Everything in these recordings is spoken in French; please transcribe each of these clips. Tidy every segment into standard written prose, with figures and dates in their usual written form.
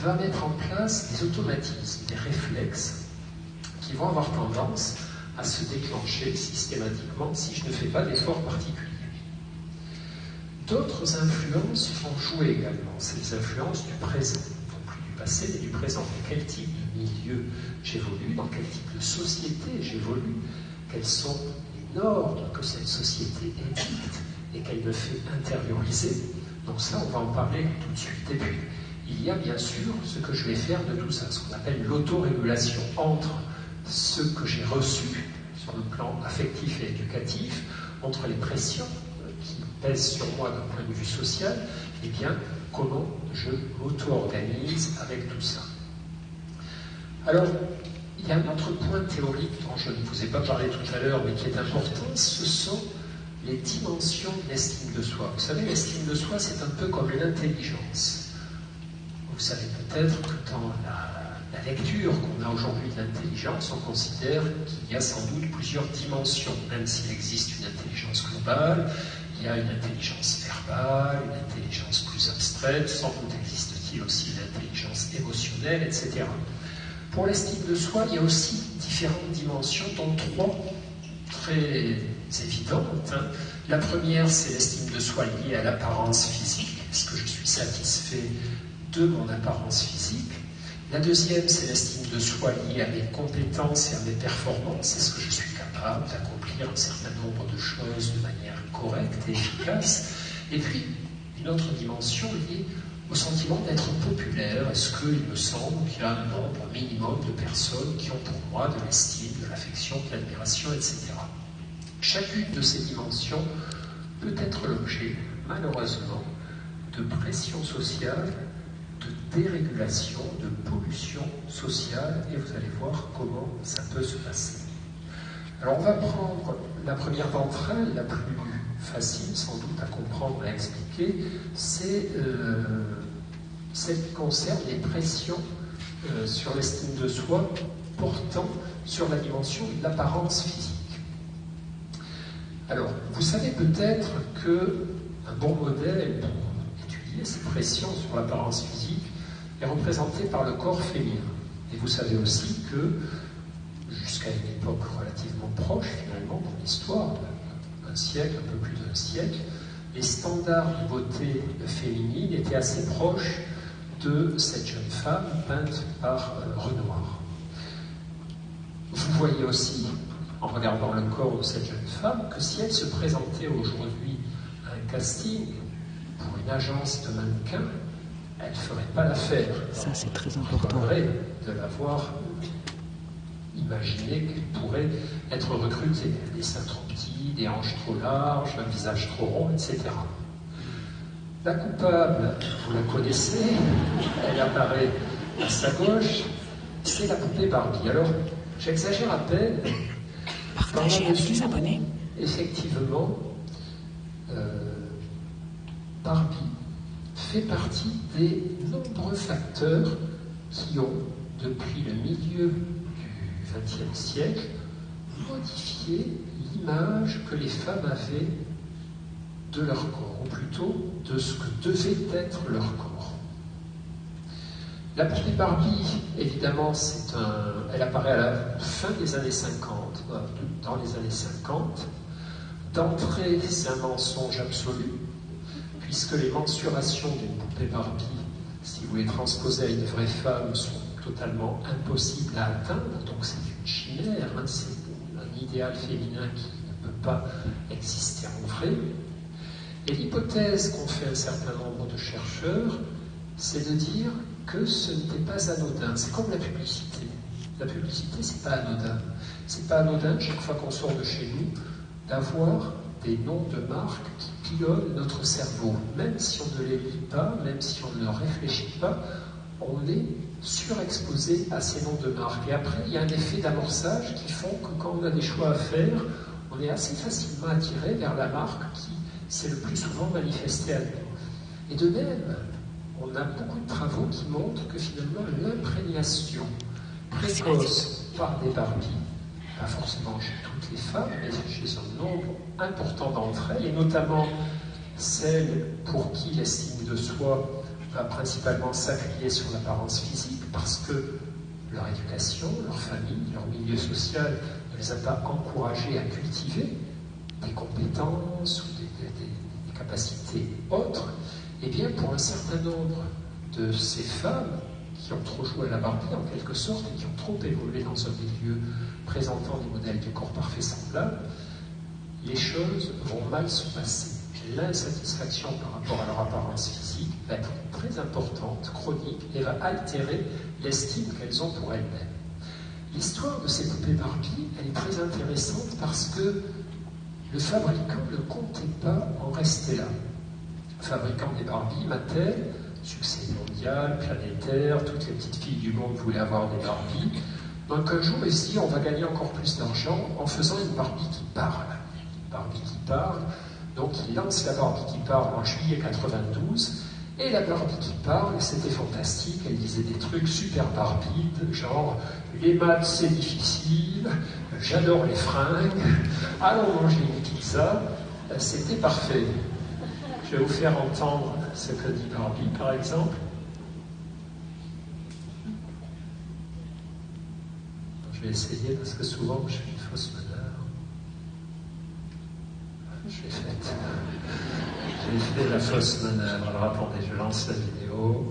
va mettre en place des automatismes, des réflexes qui vont avoir tendance à se déclencher systématiquement si je ne fais pas d'efforts particuliers. D'autres influences vont jouer également, c'est les influences du présent, non plus du passé mais du présent. Dans quel type de milieu j'évolue, dans quel type de société j'évolue, quelles sont les normes que cette société édicte et qu'elle me fait intérioriser. Donc ça, on va en parler tout de suite. Et puis, il y a bien sûr ce que je vais faire de tout ça, ce qu'on appelle l'autorégulation entre ce que j'ai reçu sur le plan affectif et éducatif, entre les pressions qui pèsent sur moi d'un point de vue social, et bien comment je m'auto-organise avec tout ça. Alors, il y a un autre point théorique dont je ne vous ai pas parlé tout à l'heure, mais qui est important, ce sont les dimensions de l'estime de soi. Vous savez, l'estime de soi, c'est un peu comme l'intelligence. Vous savez peut-être que dans la lecture qu'on a aujourd'hui de l'intelligence, on considère qu'il y a sans doute plusieurs dimensions, même s'il existe une intelligence globale, il y a une intelligence verbale, une intelligence plus abstraite, sans doute existe-t-il aussi une intelligence émotionnelle, etc. Pour l'estime de soi, il y a aussi différentes dimensions, dont trois très évidentes. La première, c'est l'estime de soi liée à l'apparence physique. Est-ce que je suis satisfait de mon apparence physique? La deuxième, c'est l'estime de soi liée à mes compétences et à mes performances. Est-ce que je suis capable d'accomplir un certain nombre de choses de manière correcte et efficace? Et puis, une autre dimension liée au sentiment d'être populaire. Est-ce qu'il me semble qu'il y a un nombre minimum de personnes qui ont pour moi de l'estime, de l'affection, de l'admiration, etc. Chacune de ces dimensions peut être l'objet, malheureusement, de pression sociale, de dérégulation, de pollution sociale, et vous allez voir comment ça peut se passer. Alors on va prendre la première d'entre elles, la plus facile sans doute à comprendre et à expliquer, c'est celle qui concerne les pressions sur l'estime de soi portant sur la dimension de l'apparence physique. Alors, vous savez peut-être qu'un bon modèle pour étudier ces pressions sur l'apparence physique est représenté par le corps féminin. Et vous savez aussi que, jusqu'à une époque relativement proche, finalement, dans l'histoire, un siècle, un peu plus d'un siècle, les standards de beauté féminine étaient assez proches de cette jeune femme peinte par Renoir. Vous voyez aussi, en regardant le corps de cette jeune femme, que si elle se présentait aujourd'hui à un casting pour une agence de mannequins, elle ne ferait pas l'affaire. Ça, c'est très important. De l'avoir imaginé qu'elle pourrait être recrutée. Des seins trop petits, des hanches trop larges, un visage trop rond, etc. La coupable, vous la connaissez, elle apparaît à sa gauche, c'est la poupée Barbie. Alors, j'exagère à peine. Partagez avec les abonnés. Effectivement, Barbie fait partie des nombreux facteurs qui ont, depuis le milieu du XXe siècle, modifié l'image que les femmes avaient de leur corps, ou plutôt de ce que devait être leur corps. La poupée Barbie, évidemment, elle apparaît à la fin des années 50, dans les années 50. D'entrée, c'est un mensonge absolu, puisque les mensurations d'une poupée Barbie, si vous les transposez à une vraie femme, sont totalement impossibles à atteindre, donc c'est une chimère, c'est un idéal féminin qui ne peut pas exister en vrai. Et l'hypothèse qu'ont fait un certain nombre de chercheurs, c'est de dire que ce n'était pas anodin. C'est comme la publicité. La publicité, c'est pas anodin. C'est pas anodin, chaque fois qu'on sort de chez nous, d'avoir des noms de marques qui pilonnent notre cerveau. Même si on ne les lit pas, même si on ne réfléchit pas, on est surexposé à ces noms de marques. Et après, il y a un effet d'amorçage qui font que quand on a des choix à faire, on est assez facilement attiré vers la marque qui s'est le plus souvent manifestée à nous. Et de même, on a beaucoup de travaux qui montrent que finalement l'imprégnation précoce par des Barbies, pas forcément chez toutes les femmes, mais chez un nombre important d'entre elles, et notamment celles pour qui l'estime de soi va principalement s'appuyer sur l'apparence physique parce que leur éducation, leur famille, leur milieu social ne les a pas encouragés à cultiver des compétences ou des capacités autres, eh bien pour un certain nombre de ces femmes qui ont trop joué à la Barbie en quelque sorte et qui ont trop évolué dans un milieu présentant des modèles du corps parfait semblables, les choses vont mal se passer. L'insatisfaction par rapport à leur apparence physique va être très importante, chronique, et va altérer l'estime qu'elles ont pour elles-mêmes. L'histoire de ces poupées Barbie, elle est très intéressante parce que le fabricant ne comptait pas en rester là. Le fabricant des Barbie, Mattel, succès mondial, planétaire, toutes les petites filles du monde voulaient avoir des Barbie. Donc un jour, il se dit, on va gagner encore plus d'argent en faisant une Barbie qui parle. Une Barbie qui parle. Donc il lance la Barbie qui parle en juillet 92, et la Barbie qui parle, c'était fantastique, elle disait des trucs super barbides, genre « les maths c'est difficile, j'adore les fringues, allons manger une pizza », c'était parfait. Je vais vous faire entendre ce que dit Barbie, par exemple. Je vais essayer, parce que souvent je fais une fausse meneur. J'ai fait la fausse manœuvre. Alors attendez, je lance la vidéo.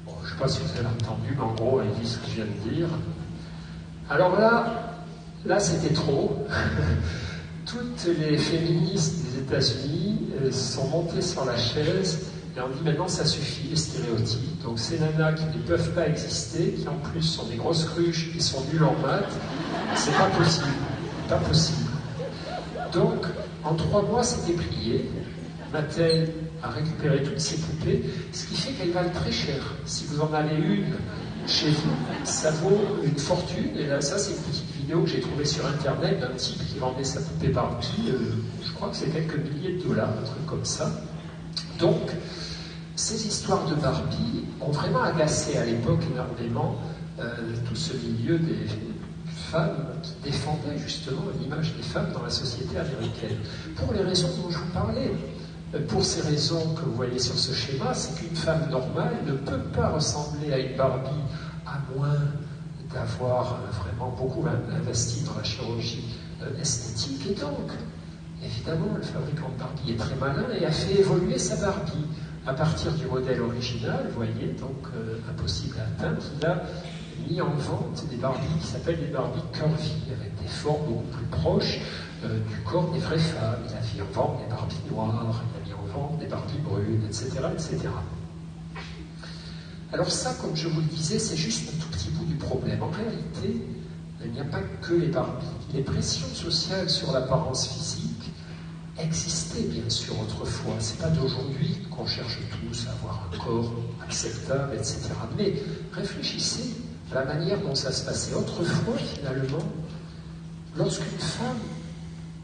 Bon, je ne sais pas si vous avez entendu, mais en gros, elle dit ce que je viens de dire. Alors là c'était trop. Toutes les féministes des États-Unis sont montées sur la chaise et ont dit maintenant ça suffit, les stéréotypes. Donc ces nanas qui ne peuvent pas exister, qui en plus sont des grosses cruches et sont nulles en maths, c'est pas possible. Pas possible. Donc en 3 mois c'était plié. Mattel a récupéré toutes ces poupées, ce qui fait qu'elles valent très cher. Si vous en avez une chez vous, ça vaut une fortune. Et là, ça, c'est une petite vidéo que j'ai trouvée sur Internet d'un type qui vendait sa poupée Barbie. Je crois que c'est quelques milliers de dollars, un truc comme ça. Donc, ces histoires de Barbie ont vraiment agacé à l'époque énormément tout ce milieu des femmes qui défendaient justement l'image des femmes dans la société américaine. Pour les raisons dont je vous parlais. Pour ces raisons que vous voyez sur ce schéma, c'est qu'une femme normale ne peut pas ressembler à une Barbie à moins d'avoir vraiment beaucoup investi dans la chirurgie esthétique. Et donc, évidemment, le fabricant de Barbie est très malin et a fait évoluer sa Barbie à partir du modèle original, vous voyez, donc impossible à atteindre. Il a mis en vente des Barbies qui s'appellent des Barbies curvy, avec des formes beaucoup plus proches du corps des vraies femmes. Il a mis en vente des Barbies noires, il a mis en vente des Barbies brunes, etc., etc. Alors ça, comme je vous le disais, c'est juste un tout petit bout du problème. En réalité, il n'y a pas que les Barbies. Les pressions sociales sur l'apparence physique existaient bien sûr autrefois. C'est pas d'aujourd'hui qu'on cherche tous à avoir un corps acceptable, etc. Mais réfléchissez à la manière dont ça se passait. Autrefois, finalement, lorsqu'une femme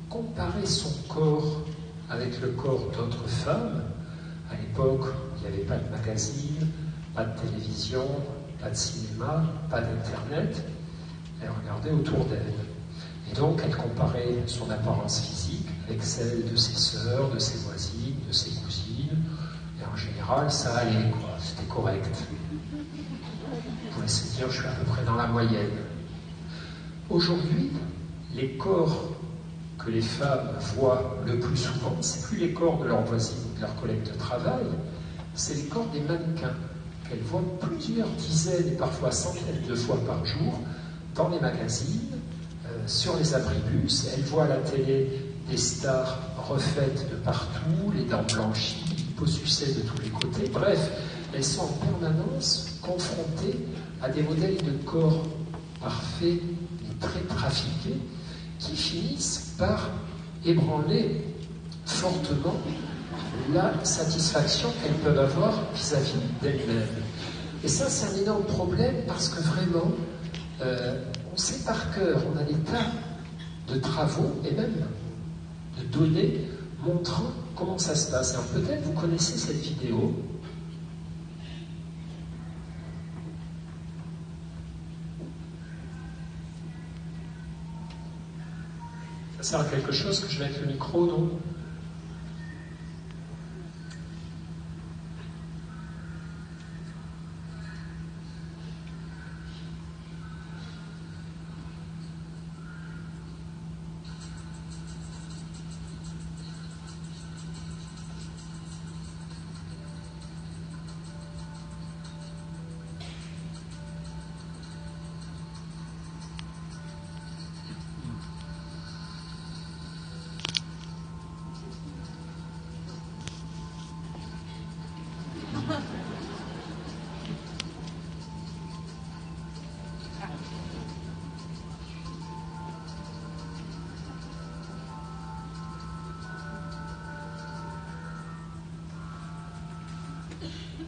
comparer son corps avec le corps d'autres femmes, à l'époque, il n'y avait pas de magazine, pas de télévision, pas de cinéma, pas d'internet, elle regardait autour d'elle. Et donc, elle comparait son apparence physique avec celle de ses sœurs, de ses voisines, de ses cousines, et en général, ça allait, quoi, c'était correct. On pouvait se dire, je suis à peu près dans la moyenne. Aujourd'hui, les corps que les femmes voient le plus souvent, c'est plus les corps de leurs voisines ou de leurs collègues de travail, c'est les corps des mannequins qu'elles voient plusieurs dizaines et parfois centaines de fois par jour dans les magazines, sur les abribus. Elles voient à la télé des stars refaites de partout, les dents blanchies, possucées de tous les côtés. Bref, elles sont en permanence confrontées à des modèles de corps parfaits et très trafiqués qui finissent par ébranler fortement la satisfaction qu'elles peuvent avoir vis-à-vis d'elles-mêmes. Et ça, c'est un énorme problème parce que vraiment, on sait par cœur, on a des tas de travaux et même de données montrant comment ça se passe. Alors peut-être vous connaissez cette vidéo. sert à quelque chose que je mette le micro, non?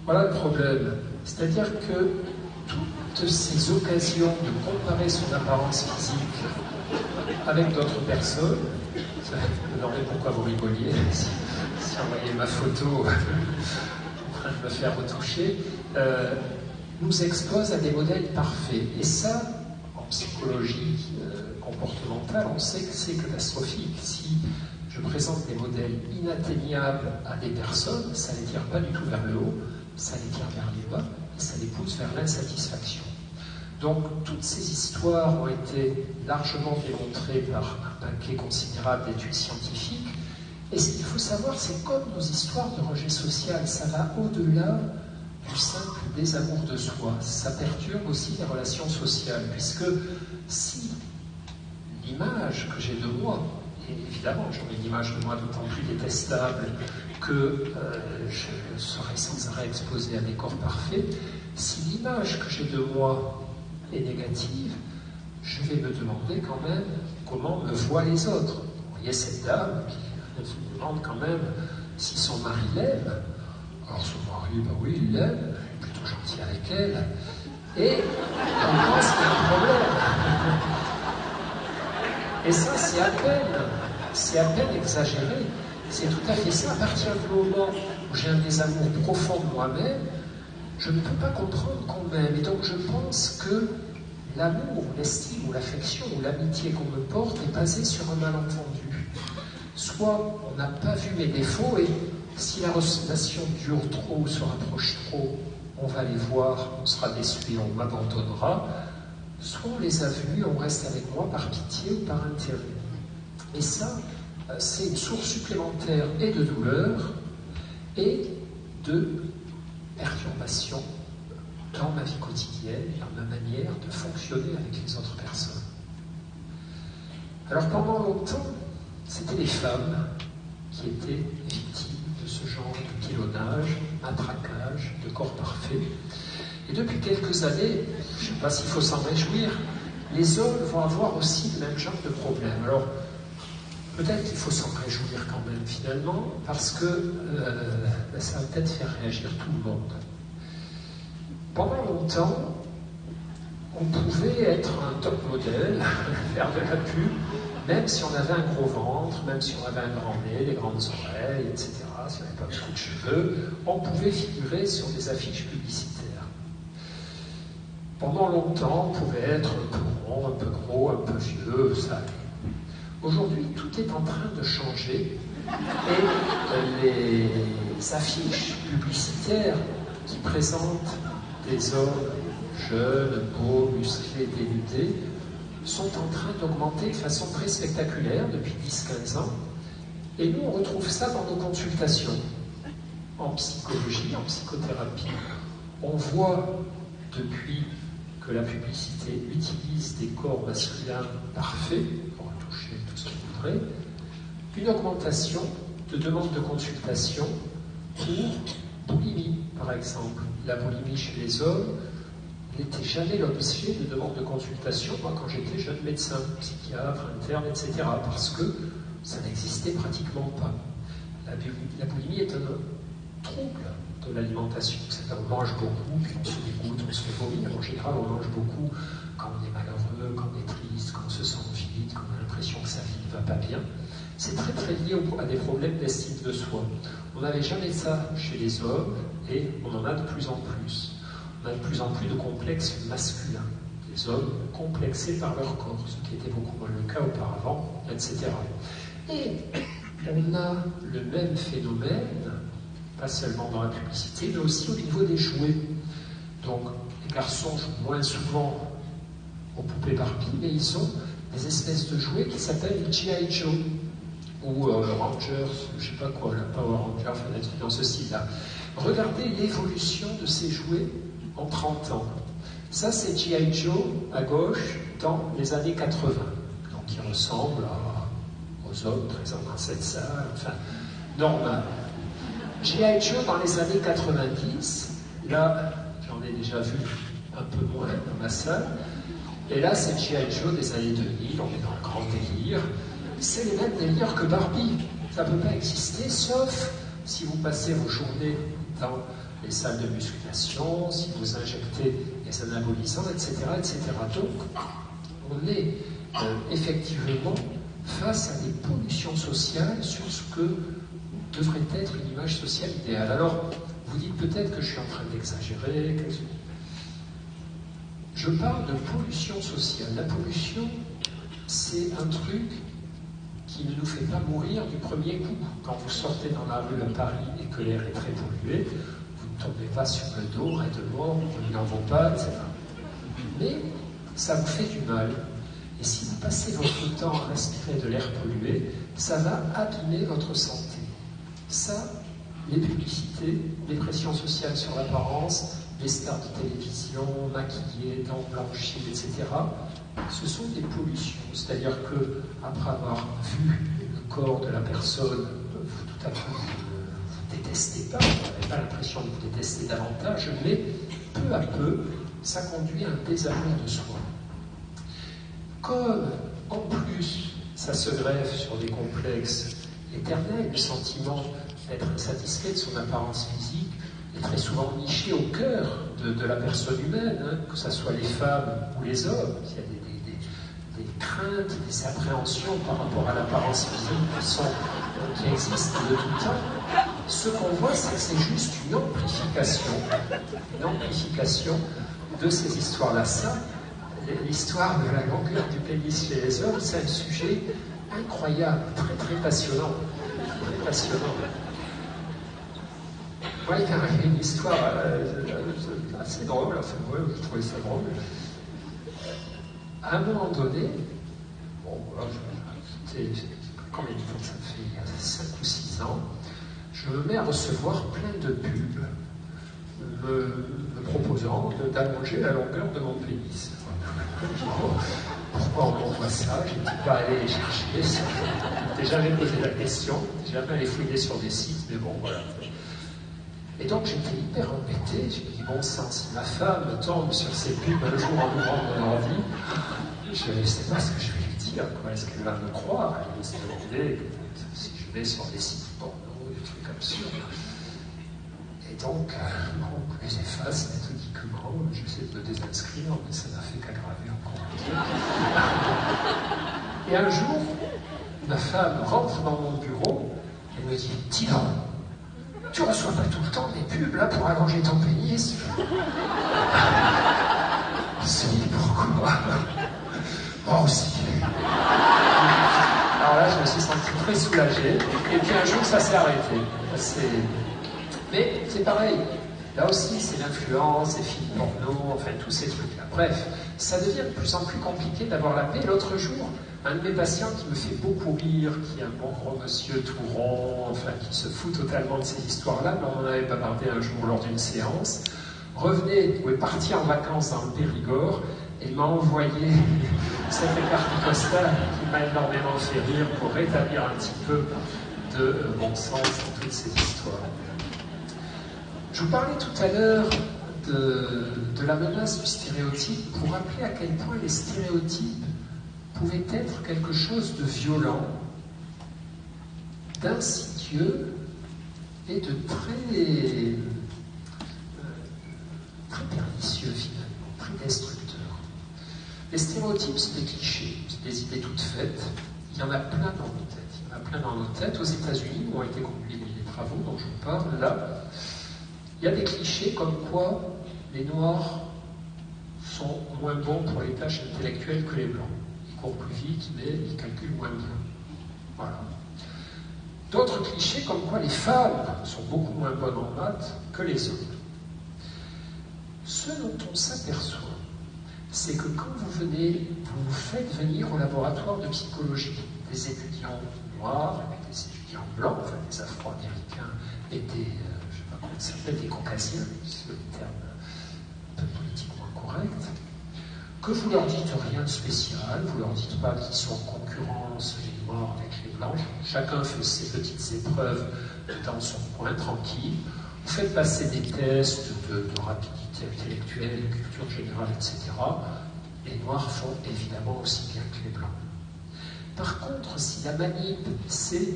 Voilà le problème. C'est-à-dire que toutes ces occasions de comparer son apparence physique avec d'autres personnes, je me demandais pourquoi vous rigoliez, si on voyait ma photo en train de me faire retoucher, nous expose à des modèles parfaits. Et ça, en psychologie comportementale, on sait que c'est catastrophique. Si je présente des modèles inatteignables à des personnes, ça ne les tire pas du tout vers le haut, ça les tire vers les bas et ça les pousse vers l'insatisfaction. Donc toutes ces histoires ont été largement démontrées par un paquet considérable d'études scientifiques. Et ce qu'il faut savoir, c'est comme nos histoires de rejet social, ça va au-delà du simple désamour de soi. Ça perturbe aussi les relations sociales, puisque si l'image que j'ai de moi, et évidemment j'aurai une image de moi d'autant plus détestable que je serai sans arrêt exposé à des corps parfaits, si l'image que j'ai de moi est négative, je vais me demander quand même comment me voient les autres. Vous voyez cette dame qui se demande quand même si son mari l'aime. Alors son mari, ben oui, il l'aime, il est plutôt gentil avec elle, et on pense qu'il y a un problème. Et ça, c'est à peine exagéré. C'est tout à fait ça. À partir du moment où j'ai un désamour profond de moi-même, je ne peux pas comprendre qu'on m'aime. Et donc je pense que l'amour, l'estime ou l'affection ou l'amitié qu'on me porte est basée sur un malentendu. Soit on n'a pas vu mes défauts et si la relation dure trop ou se rapproche trop, on va les voir, on sera déçu et on m'abandonnera. Soit on les a vus et on reste avec moi par pitié ou par intérêt. Et ça, c'est une source supplémentaire et de douleur et de perturbation dans ma vie quotidienne et dans ma manière de fonctionner avec les autres personnes. Alors pendant longtemps, c'était les femmes qui étaient victimes de ce genre de pilonnage, matraquage, de corps parfaits. Et depuis quelques années, je ne sais pas s'il faut s'en réjouir, les hommes vont avoir aussi le même genre de problème. Alors, peut-être qu'il faut s'en réjouir quand même finalement, parce que ça va peut-être faire réagir tout le monde. Pendant longtemps, on pouvait être un top modèle, faire de la pub, même si on avait un gros ventre, même si on avait un grand nez, des grandes oreilles, etc., si on n'avait pas beaucoup de cheveux, on pouvait figurer sur des affiches publicitaires. Pendant longtemps, on pouvait être un peu rond, un peu gros, un peu vieux, ça allait. Aujourd'hui, tout est en train de changer et les affiches publicitaires qui présentent des hommes jeunes, beaux, musclés, dénudés sont en train d'augmenter de façon très spectaculaire depuis 10-15 ans. Et nous, on retrouve ça dans nos consultations en psychologie, en psychothérapie. On voit depuis que la publicité utilise des corps masculins parfaits pour toucher tout ce qu'il voudrait, une augmentation de demandes de consultation pour boulimie, par exemple. La boulimie chez les hommes n'était jamais l'objet de demandes de consultation, moi, quand j'étais jeune médecin, psychiatre, interne, etc., parce que ça n'existait pratiquement pas. La boulimie est un trouble de l'alimentation. C'est-à-dire on mange beaucoup, puis on se dégoûte, on se fait vomir. En général, on mange beaucoup quand on est malheureux, quand on est triste, quand on se sent vide, quand on a l'impression que sa vie ne va pas bien. C'est très très lié à des problèmes d'estime de soi. On n'avait jamais ça chez les hommes et on en a de plus en plus. On a de plus en plus de complexes masculins. Les des hommes complexés par leur corps, ce qui était beaucoup moins le cas auparavant, etc. Et on a le même phénomène, pas seulement dans la publicité, mais aussi au niveau des jouets. Donc, les garçons jouent moins souvent aux poupées Barbie, mais ils ont des espèces de jouets qui s'appellent G.I. Joe, ou Rangers, je ne sais pas quoi, la Power Ranger, enfin, dans ce style-là. Regardez l'évolution de ces jouets en 30 ans. Ça, c'est G.I. Joe, à gauche, dans les années 80. Donc, il ressemble aux hommes présents dans cette salle, enfin, normal. G.I. Joe, dans les années 90, là, j'en ai déjà vu un peu moins dans ma salle, et là, c'est G.I. Joe des années 2000, on est dans le grand délire. C'est les mêmes délires que Barbie. Ça ne peut pas exister, sauf si vous passez vos journées dans les salles de musculation, si vous injectez des anabolisants, etc., etc. Donc, on est effectivement face à des pollutions sociales sur ce que devrait être une image sociale idéale. Alors, vous dites peut-être que je suis en train d'exagérer. Je parle de pollution sociale. La pollution, c'est un truc qui ne nous fait pas mourir du premier coup. Quand vous sortez dans la rue à Paris et que l'air est très pollué, vous ne tombez pas sur le dos, raide de mort, vous tombez dans vos pas, etc. Mais ça vous fait du mal. Et si vous passez votre temps à respirer de l'air pollué, ça va abîmer votre santé. Ça, les publicités, les pressions sociales sur l'apparence, les stars de télévision, maquillées, dents blanchies, etc., ce sont des pollutions. C'est-à-dire que après avoir vu le corps de la personne, tout à coup, vous ne détestez pas, vous n'avez pas l'impression de vous détester davantage, mais peu à peu, ça conduit à un désamour de soi. Comme, en plus, ça se greffe sur des complexes éternels, le sentiment d'être insatisfait de son apparence physique est très souvent niché au cœur de la personne humaine, hein, que ce soit les femmes ou les hommes. Il y a des craintes, des appréhensions par rapport à l'apparence physique qui existent de tout temps. Ce qu'on voit, c'est que c'est juste une amplification de ces histoires-là. Ça, l'histoire de la longueur du pénis chez les hommes, c'est un sujet incroyable, très très passionnant. Très passionnant. Moi, il y a une histoire assez drôle, enfin, moi, je trouvais ça drôle. À un moment donné, bon, combien de temps ça fait? Il y a 5 ou 6 ans, je me mets à recevoir plein de pubs me proposant d'allonger la longueur de mon pénis. Pourquoi on m'envoie ça? Je n'ai pas allé les chercher. Je n'ai jamais posé la question, je n'ai jamais allé fouiller sur des sites, mais bon, voilà. Et donc j'étais hyper embêté, je me dis bon sang, si ma femme tombe sur ces pubs un jour en ouvrant mon ordi, je ne sais pas ce que je vais lui dire, quoi. Est-ce qu'elle va me croire? Elle va se demander si je vais sur des sites porno, des trucs absurdes. Et donc, je les efface méthodiquement, j'essaie de me désinscrire, mais ça n'a fait qu'aggraver encore un peu. Et un jour, ma femme rentre dans mon bureau et me dit « Dis donc, tu reçois pas tout le temps des pubs là pour allonger ton pénis ?» Je me suis dit « Pourquoi ?» Moi aussi. Alors là, je me suis senti très soulagé. Et puis un jour, ça s'est arrêté. Mais c'est pareil. Là aussi, c'est l'influence, les films porno, enfin tous ces trucs-là. Bref, ça devient de plus en plus compliqué d'avoir la paix. L'autre jour, un de mes patients qui me fait beaucoup rire, qui est un bon gros monsieur tout rond, enfin qui se fout totalement de ces histoires-là, mais on en avait bavardé un jour lors d'une séance, revenait ou est parti en vacances dans le Périgord et m'a envoyé cette carte postale qui m'a énormément fait rire pour rétablir un petit peu de bon sens dans toutes ces histoires. Je vous parlais tout à l'heure de la menace du stéréotype pour rappeler à quel point les stéréotypes pouvaient être quelque chose de violent, d'insidieux et de très pernicieux finalement, très destructeur. Les stéréotypes, c'est des clichés, c'est des idées toutes faites. Il y en a plein dans nos têtes. Il y en a plein dans nos têtes. Aux États-Unis, où ont été conduits les travaux dont je vous parle là, il y a des clichés comme quoi les Noirs sont moins bons pour les tâches intellectuelles que les blancs. Ils courent plus vite, mais ils calculent moins bien. Voilà. D'autres clichés comme quoi les femmes sont beaucoup moins bonnes en maths que les hommes. Ce dont on s'aperçoit, c'est que quand vous faites venir au laboratoire de psychologie des étudiants noirs avec des étudiants blancs, enfin des Afro-Américains et des, je ne sais pas comment ça s'appelle, des Caucasiens, c'est le terme un peu politiquement correct, que vous leur dites rien de spécial, vous leur dites pas qu'ils sont en concurrence les noirs avec les blancs, chacun fait ses petites épreuves dans son coin, tranquille, vous faites passer des tests de rapidité intellectuelle, de culture générale, etc. Les noirs font évidemment aussi bien que les blancs. Par contre, si la manip, c'est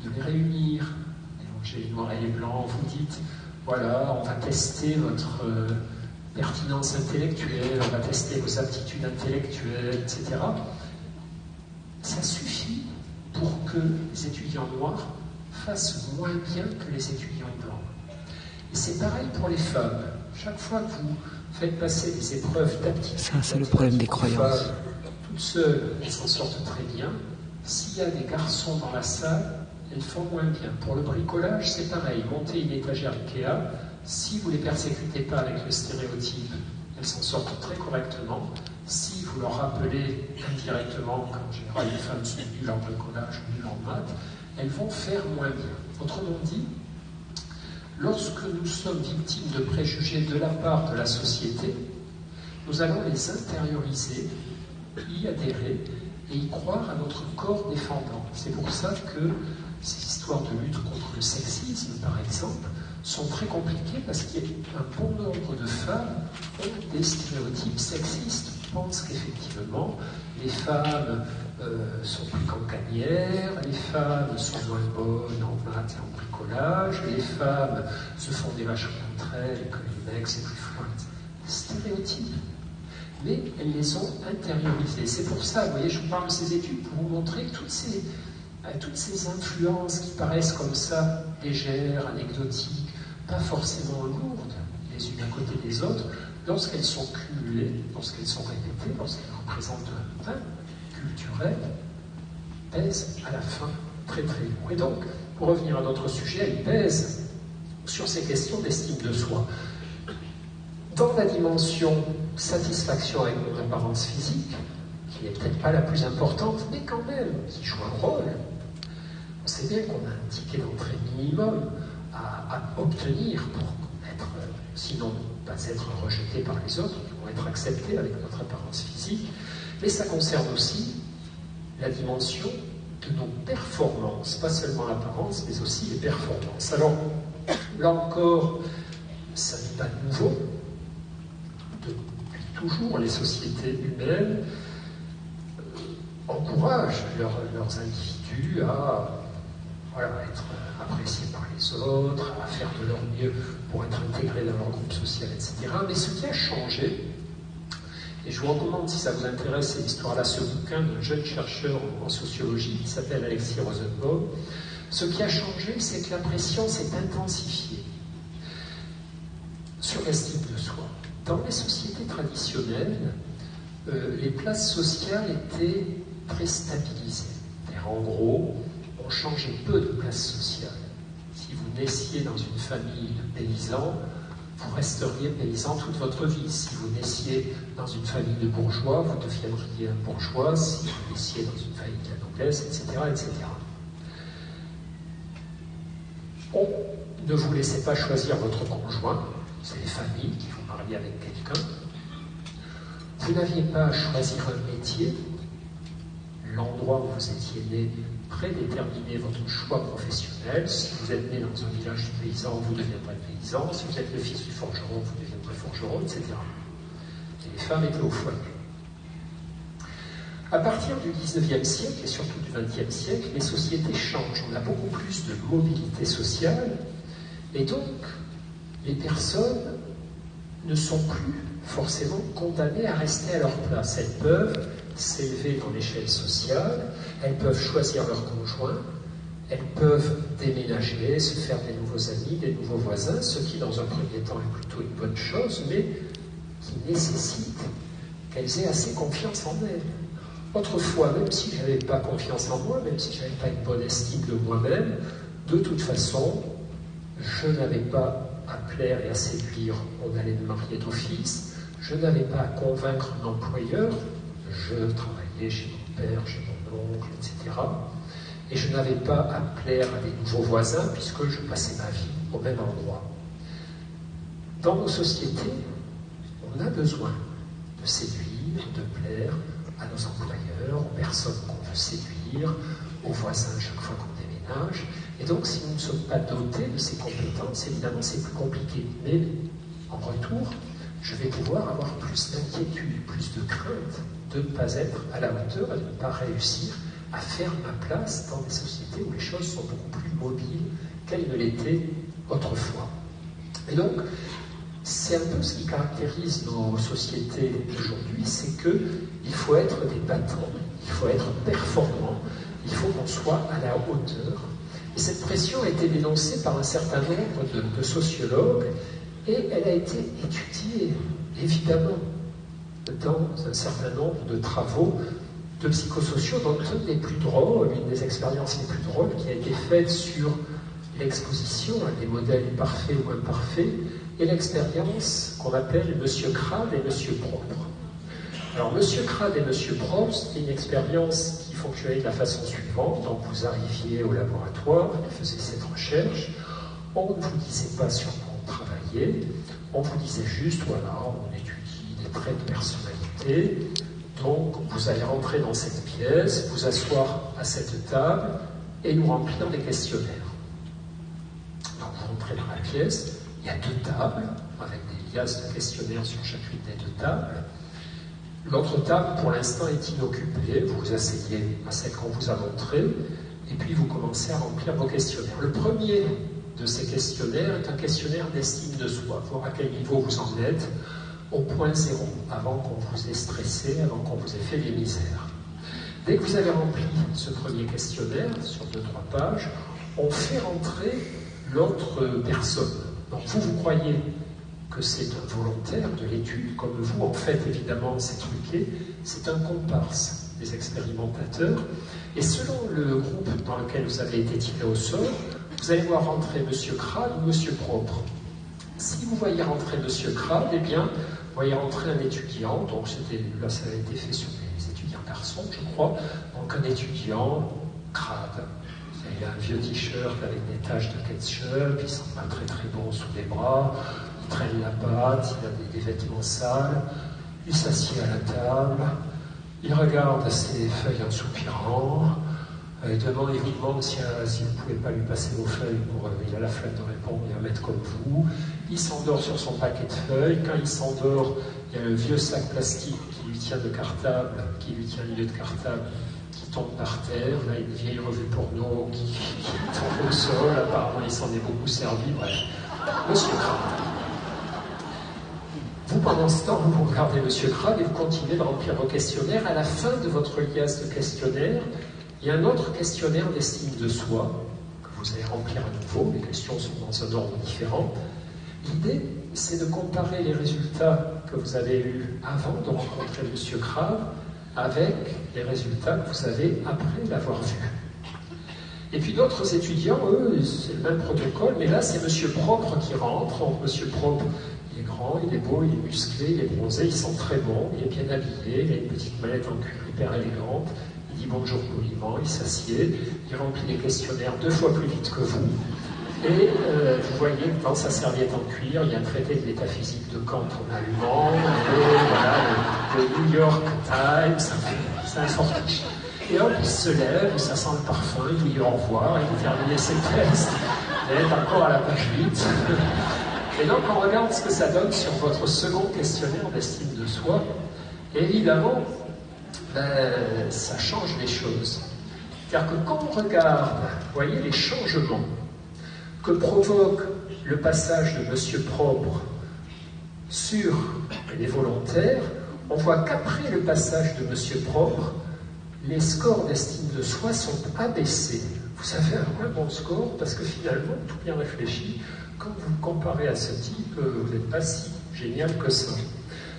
de les réunir, mélanger les noirs et les blancs, vous dites, voilà, on va tester votre pertinence intellectuelle, on va tester vos aptitudes intellectuelles, etc. Ça suffit pour que les étudiants noirs fassent moins bien que les étudiants blancs. Et c'est pareil pour les femmes. Chaque fois que vous faites passer des épreuves d'aptitude, ça, c'est le problème des croyances. Toutes seules, elles s'en sortent très bien. S'il y a des garçons dans la salle, elles font moins bien. Pour le bricolage, c'est pareil. Monter une étagère Ikea, si vous ne les persécutez pas avec le stéréotype, elles s'en sortent très correctement. Si vous leur rappelez indirectement qu'en général les femmes sont nulles en bricolage ou nulles en maths, elles vont faire moins bien. Autrement dit, lorsque nous sommes victimes de préjugés de la part de la société, nous allons les intérioriser, y adhérer et y croire à notre corps défendant. C'est pour ça que ces histoires de lutte contre le sexisme, par exemple, sont très compliquées parce qu'il y a un bon nombre de femmes qui ont des stéréotypes sexistes. On pense qu'effectivement, les femmes sont plus cancanières, les femmes sont moins bonnes en maths et en bricolage, les femmes se font des vaches contre elles, que les mecs c'est plus fluent. Stéréotypes. Mais elles les ont intériorisés. C'est pour ça, vous voyez, je vous parle de ces études pour vous montrer que toutes ces influences qui paraissent comme ça, légères, anecdotiques, pas forcément lourdes, les unes à côté des autres, lorsqu'elles sont cumulées, lorsqu'elles sont répétées, lorsqu'elles représentent un pain culturel, pèsent à la fin très très lourd. Et donc, pour revenir à notre sujet, elles pèsent sur ces questions d'estime de soi. Dans la dimension satisfaction avec mon apparence physique, qui n'est peut-être pas la plus importante, mais quand même, qui joue un rôle, on sait bien qu'on a un ticket d'entrée minimum à obtenir pour être, sinon pas être rejeté par les autres, pour être accepté avec notre apparence physique, mais ça concerne aussi la dimension de nos performances, pas seulement l'apparence, mais aussi les performances. Alors, là encore, ça n'est pas nouveau. Depuis toujours, les sociétés humaines encouragent leurs individus à être appréciés par les autres, à faire de leur mieux pour être intégrés dans leur groupe social, etc. Mais ce qui a changé, et je vous recommande, si ça vous intéresse, cette histoire-là, ce bouquin d'un jeune chercheur en sociologie qui s'appelle Alexis Rosenbaum, ce qui a changé, c'est que la pression s'est intensifiée sur l'estime de soi. Dans les sociétés traditionnelles, les places sociales étaient très stabilisées. En gros, on changeait peu de place sociale. Si vous naissiez dans une famille de paysans, vous resteriez paysan toute votre vie. Si vous naissiez dans une famille de bourgeois, vous deviendriez un bourgeois. Si vous naissiez dans une famille de la noblesse, etc., etc. On ne vous laissez pas choisir votre conjoint. C'est les familles qui vous mariez avec quelqu'un. Vous n'aviez pas à choisir un métier. L'endroit où vous étiez né prédéterminait votre choix professionnel. Si vous êtes né dans un village de paysans, vous deviendrez paysan. Si vous êtes le fils du forgeron, vous deviendrez forgeron, etc. Et les femmes étaient au foyer. À partir du 19e siècle et surtout du 20e siècle, les sociétés changent. On a beaucoup plus de mobilité sociale et donc les personnes ne sont plus forcément condamnées à rester à leur place. Elles peuvent s'élever dans l'échelle sociale, elles peuvent choisir leur conjoint, elles peuvent déménager, se faire des nouveaux amis, des nouveaux voisins, ce qui dans un premier temps est plutôt une bonne chose, mais qui nécessite qu'elles aient assez confiance en elles. Autrefois, même si je n'avais pas confiance en moi, même si je n'avais pas une bonne estime de moi-même, de toute façon, je n'avais pas à plaire et à séduire, on allait me marier d'office, je n'avais pas à convaincre un employeur, je travaillais chez mon père, chez mon oncle, etc. Et je n'avais pas à plaire à des nouveaux voisins puisque je passais ma vie au même endroit. Dans nos sociétés, on a besoin de séduire, de plaire à nos employeurs, aux personnes qu'on veut séduire, aux voisins chaque fois qu'on déménage. Et donc, si nous ne sommes pas dotés de ces compétences, évidemment, c'est plus compliqué. Mais en retour, je vais pouvoir avoir plus d'inquiétude, plus de crainte de ne pas être à la hauteur et de ne pas réussir à faire ma place dans des sociétés où les choses sont beaucoup plus mobiles qu'elles ne l'étaient autrefois. Et donc, c'est un peu ce qui caractérise nos sociétés d'aujourd'hui, c'est qu'il faut être des battants, il faut être performant, il faut qu'on soit à la hauteur. Et cette pression a été dénoncée par un certain nombre de sociologues et elle a été étudiée, évidemment, dans un certain nombre de travaux de psychosociaux, dont un des plus drôles, une des expériences les plus drôles qui a été faite sur l'exposition à des modèles parfaits ou imparfaits, et l'expérience qu'on appelle Monsieur Crade et Monsieur Propre. Alors, Monsieur Crade et Monsieur Propre, c'était une expérience qui fonctionnait de la façon suivante. Donc, vous arriviez au laboratoire, vous faisiez cette recherche, on ne vous disait pas sur quoi on travaillait, on vous disait juste, voilà, on étudie des traits de personnalité, donc vous allez rentrer dans cette pièce, vous asseoir à cette table et nous remplir des questionnaires. Donc, vous rentrez dans la pièce, il y a 2 tables, avec des liasses de questionnaires sur chacune des 2 tables. L'autre table, pour l'instant, est inoccupée. Vous vous asseyez à celle qu'on vous a montrée, et puis vous commencez à remplir vos questionnaires. Le premier de ces questionnaires est un questionnaire d'estime de soi, voir à quel niveau vous en êtes, au point 0, avant qu'on vous ait stressé, avant qu'on vous ait fait des misères. Dès que vous avez rempli ce premier questionnaire, sur 2-3 pages, on fait rentrer l'autre personne. Donc vous croyez que c'est un volontaire de l'étude, comme vous, en fait, évidemment, c'est truqué, c'est un comparse des expérimentateurs. Et selon le groupe dans lequel vous avez été tiré au sort, vous allez voir rentrer Monsieur Crade ou Monsieur Propre. Si vous voyez rentrer Monsieur Crade, eh bien, vous voyez rentrer un étudiant, donc là, ça a été fait sur les étudiants garçons, je crois, donc un étudiant crade. Il a un vieux t-shirt avec des taches de ketchup, il sent pas très très bon sous les bras, il traîne la patte, il a des vêtements sales, il s'assied à la table, il regarde ses feuilles en soupirant, il vous demande si vous ne pouvez pas lui passer vos feuilles, il a la flemme de répondre, il va mettre comme vous, il s'endort sur son paquet de feuilles, quand il s'endort, il y a le vieux sac plastique qui lui tient le milieu de cartable, tombe par terre, là une vieille revue porno qui tombe au sol, apparemment il s'en est beaucoup servi, bref. Monsieur Crade. Vous, pendant ce temps, vous regardez Monsieur Crade et vous continuez de remplir vos questionnaires. À la fin de votre liasse de questionnaires, il y a un autre questionnaire d'estime de soi que vous allez remplir à nouveau. Les questions sont dans un ordre différent. L'idée, c'est de comparer les résultats que vous avez eus avant de rencontrer Monsieur Crade avec les résultats que vous avez après l'avoir vu. Et puis d'autres étudiants, eux, c'est le même protocole, mais là c'est Monsieur Propre qui rentre. Donc Monsieur Propre, il est grand, il est beau, il est musclé, il est bronzé, il sent très bon, il est bien habillé, il a une petite mallette en cuir hyper élégante, il dit bonjour poliment, il s'assied, il remplit les questionnaires 2 fois plus vite que vous. Et vous voyez que dans sa serviette en cuir, il y a un traité de métaphysique de Kant en allemand, et voilà, le New York Times, c'est un fortiche. Et hop, il se lève, ça sent le parfum, il vous dit au revoir, il vous termine ses tests, vous êtes encore à la page 8. Et donc on regarde ce que ça donne sur votre second questionnaire d'estime de soi. Et évidemment, ça change les choses. C'est-à-dire que quand on regarde, vous voyez, les changements que provoque le passage de Monsieur Propre sur les volontaires, on voit qu'après le passage de Monsieur Propre, les scores d'estime de soi sont abaissés. Vous avez un moins bon score parce que finalement, tout bien réfléchi, quand vous comparez à ce type, vous n'êtes pas si génial que ça.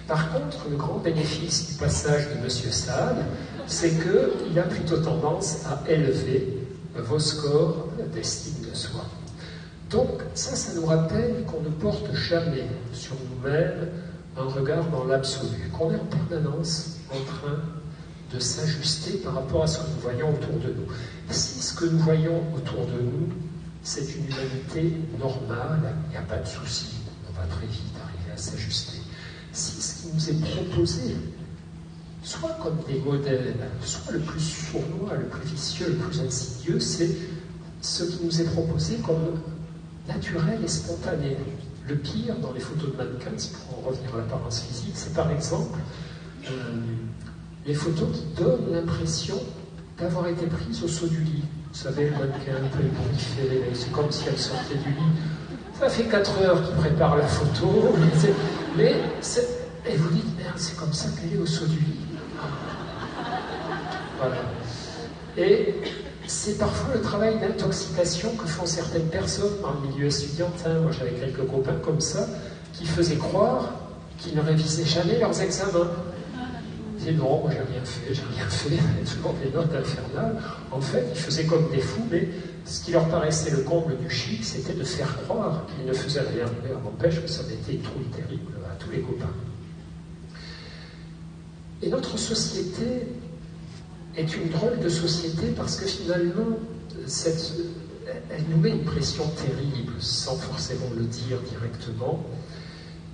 Par contre, le grand bénéfice du passage de M. Sade, c'est qu'il a plutôt tendance à élever vos scores d'estime de soi. Donc, ça nous rappelle qu'on ne porte jamais sur nous-mêmes un regard dans l'absolu, qu'on est en permanence en train de s'ajuster par rapport à ce que nous voyons autour de nous. Si ce que nous voyons autour de nous, c'est une humanité normale, il n'y a pas de souci, on va très vite arriver à s'ajuster. Si ce qui nous est proposé, soit comme des modèles, soit le plus sournois, le plus vicieux, le plus insidieux, c'est ce qui nous est proposé comme naturel et spontané. Le pire dans les photos de mannequins, pour en revenir à l'apparence physique, c'est par exemple les photos qui donnent l'impression d'avoir été prises au saut du lit. Vous savez, le mannequin un peu ébouriffé, c'est comme si elle sortait du lit. Ça fait 4 heures qu'il prépare la photo, et vous dites, merde, c'est comme ça qu'elle est au saut du lit. Voilà. Et c'est parfois le travail d'intoxication que font certaines personnes dans le milieu estudiantin. Moi, j'avais quelques copains comme ça, qui faisaient croire qu'ils ne révisaient jamais leurs examens. Ils disaient, non, moi, j'ai rien fait, toujours des notes infernales. En fait, ils faisaient comme des fous, mais ce qui leur paraissait le comble du chic, c'était de faire croire qu'ils ne faisaient rien. Mais on n'empêche que ça avait été une trouille terrible à tous les copains. Et notre société est une drôle de société parce que finalement, elle nous met une pression terrible, sans forcément le dire directement.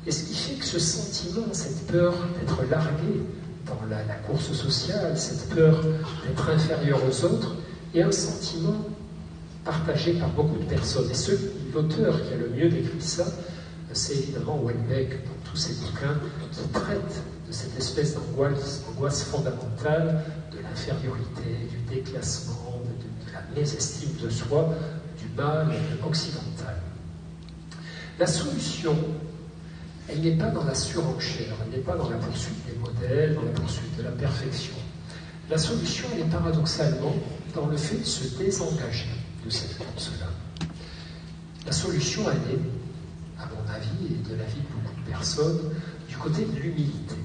Et ce qui fait que ce sentiment, cette peur d'être largué dans la course sociale, cette peur d'être inférieur aux autres, est un sentiment partagé par beaucoup de personnes. Et l'auteur qui a le mieux décrit ça, c'est évidemment Houellebecq, dans tous ses bouquins, qui traite de cette espèce d'angoisse fondamentale de l'infériorité, du déclassement, de la mésestime de soi, du mal occidental. La solution, elle n'est pas dans la surenchère, elle n'est pas dans la poursuite des modèles, dans la poursuite de la perfection. La solution, elle est paradoxalement dans le fait de se désengager de cette course-là. La solution, elle est, à mon avis, et de l'avis de beaucoup de personnes, du côté de l'humilité.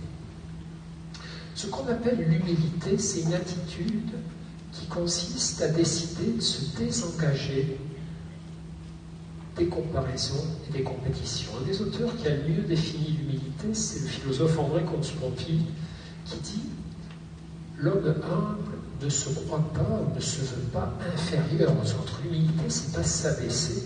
Ce qu'on appelle l'humilité, c'est une attitude qui consiste à décider de se désengager des comparaisons et des compétitions. Un des auteurs qui a le mieux défini l'humilité, c'est le philosophe André Comte-Sponty, qui dit « L'homme humble ne se croit pas ou ne se veut pas inférieur aux autres. L'humilité, c'est pas s'abaisser.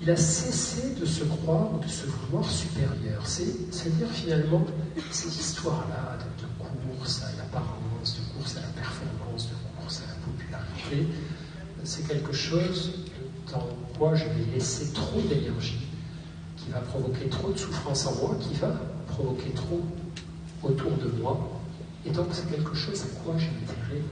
Il a cessé de se croire ou de se vouloir supérieur. C'est-à-dire finalement cette histoire-là de course à l'apparence, de course à la performance, de course à la popularité, c'est quelque chose dans quoi je vais laisser trop d'énergie, qui va provoquer trop de souffrance en moi, qui va provoquer trop autour de moi. Et donc c'est quelque chose à quoi j'ai intérêt